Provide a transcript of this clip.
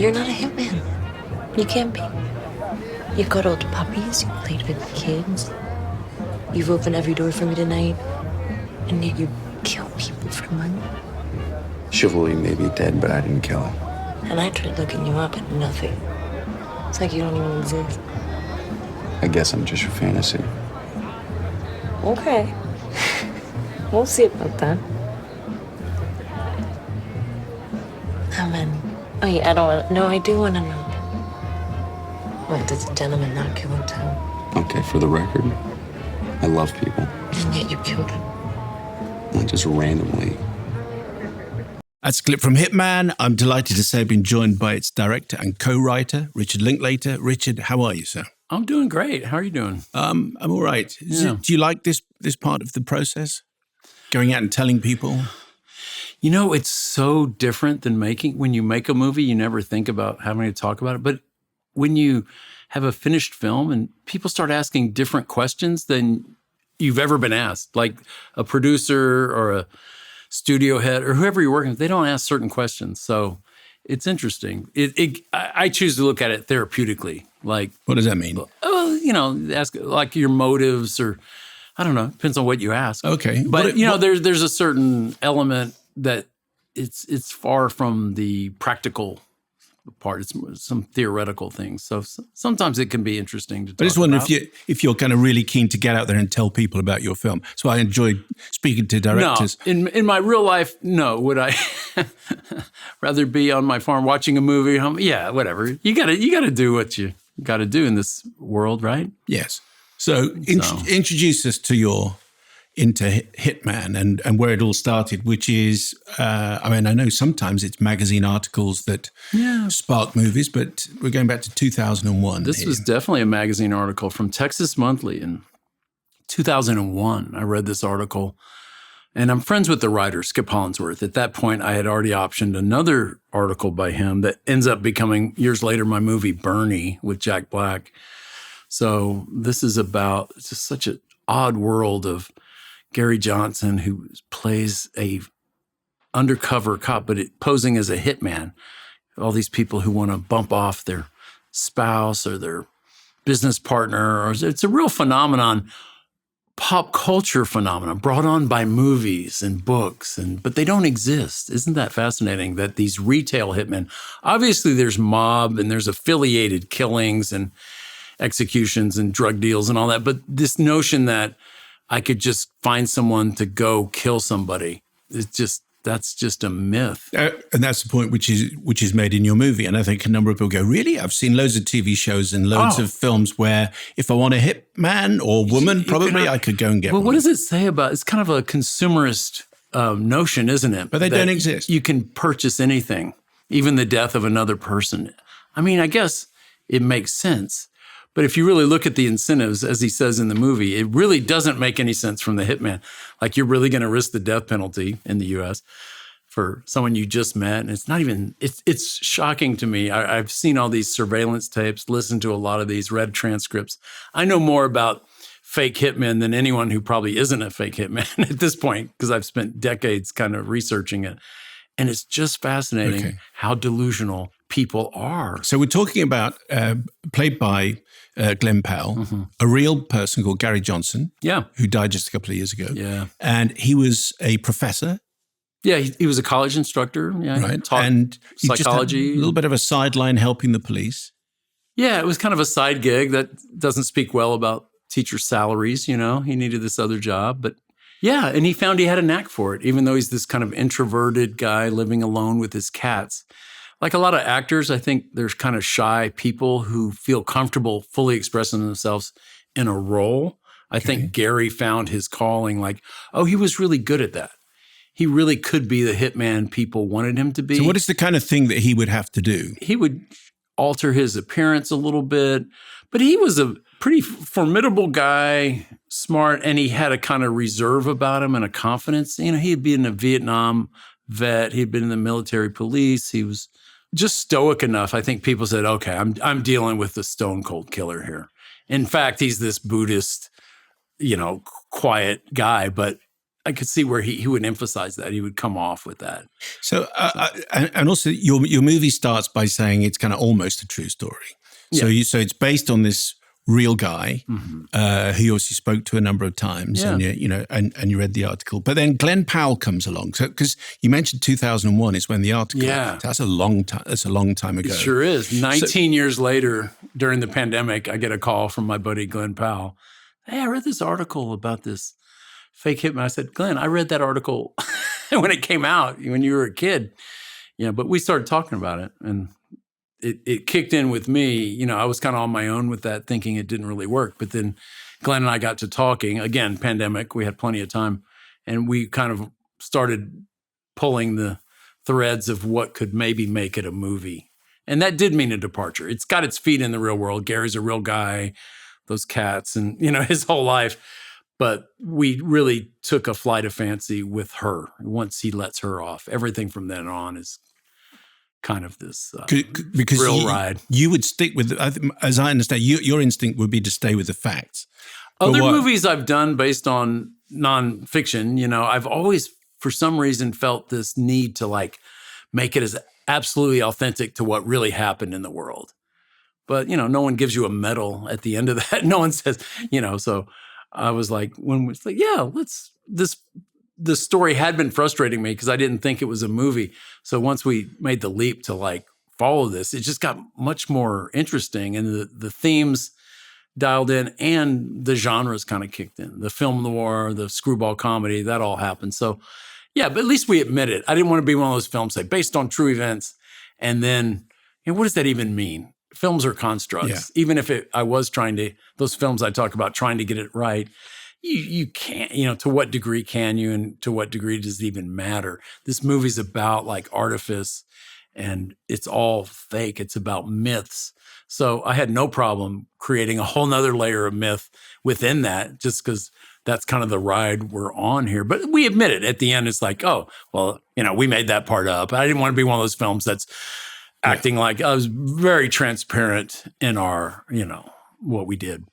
You're not a hitman. You can't be. You cuddled puppies, you played with kids. You've opened every door for me tonight. And yet you kill people for money. Chivalry may be dead, but I didn't kill him. And I tried looking you up and nothing. It's like you don't even exist. I guess I'm just your fantasy. Okay. We'll see about that. How many? Oh, yeah, I don't want to. No, I do want to know. What, does a gentleman not kill and tell? Okay, for the record, I love people. And yet you killed him. Not just randomly. That's a clip from Hitman. I'm delighted to say I've been joined by its director and co-writer, Richard Linklater. Richard, how are you, sir? I'm doing great. How are you doing? I'm all right. Do you like this part of the process? Going out and telling people? You know, it's so different than when you make a movie, you never think about having to talk about it. But when you have a finished film and people start asking different questions than you've ever been asked, like a producer or a studio head or whoever you're working with, they don't ask certain questions. So it's interesting. I choose to look at it therapeutically. Like, what does that mean? Ask like your motives, or I don't know. Depends on what you ask. Okay, but there's a certain element that it's far from the practical part. It's some theoretical things. So sometimes it can be interesting to talk about. I just wonder if you're kind of really keen to get out there and tell people about your film. So I enjoy speaking to directors. No, in my real life, no. Would I rather be on my farm watching a movie? Yeah, whatever. You gotta do what you got to do in this world, right? Yes. So introduce us to into Hitman and where it all started, which is, I know sometimes it's magazine articles that spark movies, but we're going back to 2001. This was definitely a magazine article from Texas Monthly in 2001. I read this article, and I'm friends with the writer, Skip Hollandsworth. At that point, I had already optioned another article by him that ends up becoming, years later, my movie Bernie with Jack Black. So this is about just such an odd world of Gary Johnson, who plays a undercover cop, but posing as a hitman. All these people who want to bump off their spouse or their business partner. It's a real phenomenon, pop culture phenomenon, brought on by movies and books, but they don't exist. Isn't that fascinating that these retail hitmen, obviously there's mob and there's affiliated killings and executions and drug deals and all that, but this notion that I could just find someone to go kill somebody, that's just a myth. And that's the point which is made in your movie. And I think a number of people go, really? I've seen loads of TV shows and loads of films where if I want a hitman or woman, probably I could go and get one. Well, what does it say about, it's kind of a consumerist notion, isn't it? But they don't exist. You can purchase anything, even the death of another person. I mean, I guess it makes sense. But if you really look at the incentives, as he says in the movie, it really doesn't make any sense from the hitman. Like, you're really going to risk the death penalty in the U.S. for someone you just met. And it's not even, it's shocking to me. I've seen all these surveillance tapes, listened to a lot of these, read transcripts. I know more about fake hitmen than anyone who probably isn't a fake hitman at this point, because I've spent decades kind of researching it. And it's just fascinating how delusional people are. So we're talking about, played by Glenn Powell, a real person called Gary Johnson, who died just a couple of years ago. Yeah. And he was a professor. Yeah, he was a college instructor. Yeah, right. Taught and he psychology. Just had a little bit of a sideline helping the police. Yeah, it was kind of a side gig that doesn't speak well about teacher salaries, He needed this other job. But yeah, and he found he had a knack for it, even though he's this kind of introverted guy living alone with his cats. Like a lot of actors, I think there's kind of shy people who feel comfortable fully expressing themselves in a role. I think Gary found his calling, he was really good at that. He really could be the hitman people wanted him to be. So what is the kind of thing that he would have to do? He would alter his appearance a little bit, but he was a pretty formidable guy, smart, and he had a kind of reserve about him and a confidence. He had been a Vietnam vet. He'd been in the military police. He was just stoic enough. I think people said, okay, I'm dealing with the stone cold killer here. In fact, he's this Buddhist, quiet guy, but I could see where he would emphasize that. He would come off with that. So, and also your movie starts by saying it's kind of almost a true story. So so it's based on this real guy who you obviously spoke to a number of times, and you read the article. But then Glenn Powell comes along. So because you mentioned 2001 is when the article. Yeah, that's a long time. That's a long time ago. It sure is. 19 years later, during the pandemic, I get a call from my buddy Glenn Powell. Hey, I read this article about this fake hitman. I said, Glenn, I read that article when it came out when you were a kid. But we started talking about it, and it kicked in with me. I was kind of on my own with that, thinking it didn't really work. But then Glenn and I got to talking. Again, pandemic, we had plenty of time. And we kind of started pulling the threads of what could maybe make it a movie. And that did mean a departure. It's got its feet in the real world. Gary's a real guy, those cats, and, his whole life. But we really took a flight of fancy with her once he lets her off. Everything from then on is kind of this because real ride. You would stick with, as I understand, your instinct would be to stay with the facts. Other movies I've done based on nonfiction, I've always, for some reason, felt this need to make it as absolutely authentic to what really happened in the world. But, no one gives you a medal at the end of that. No one says, so I was like, the story had been frustrating me because I didn't think it was a movie. So once we made the leap to follow this, it just got much more interesting, and the themes dialed in and the genres kind of kicked in. The film noir, the screwball comedy, that all happened. So but at least we admit it. I didn't want to be one of those films based on true events. And then, what does that even mean? Films are constructs. Yeah. Even if I was those films I talk about trying to get it right, you can't, to what degree can you, and to what degree does it even matter? This movie's about artifice, and it's all fake. It's about myths. So I had no problem creating a whole nother layer of myth within that, just because that's kind of the ride we're on here. But we admit it at the end. It's we made that part up. I didn't want to be one of those films that's acting like I was very transparent in our, what we did.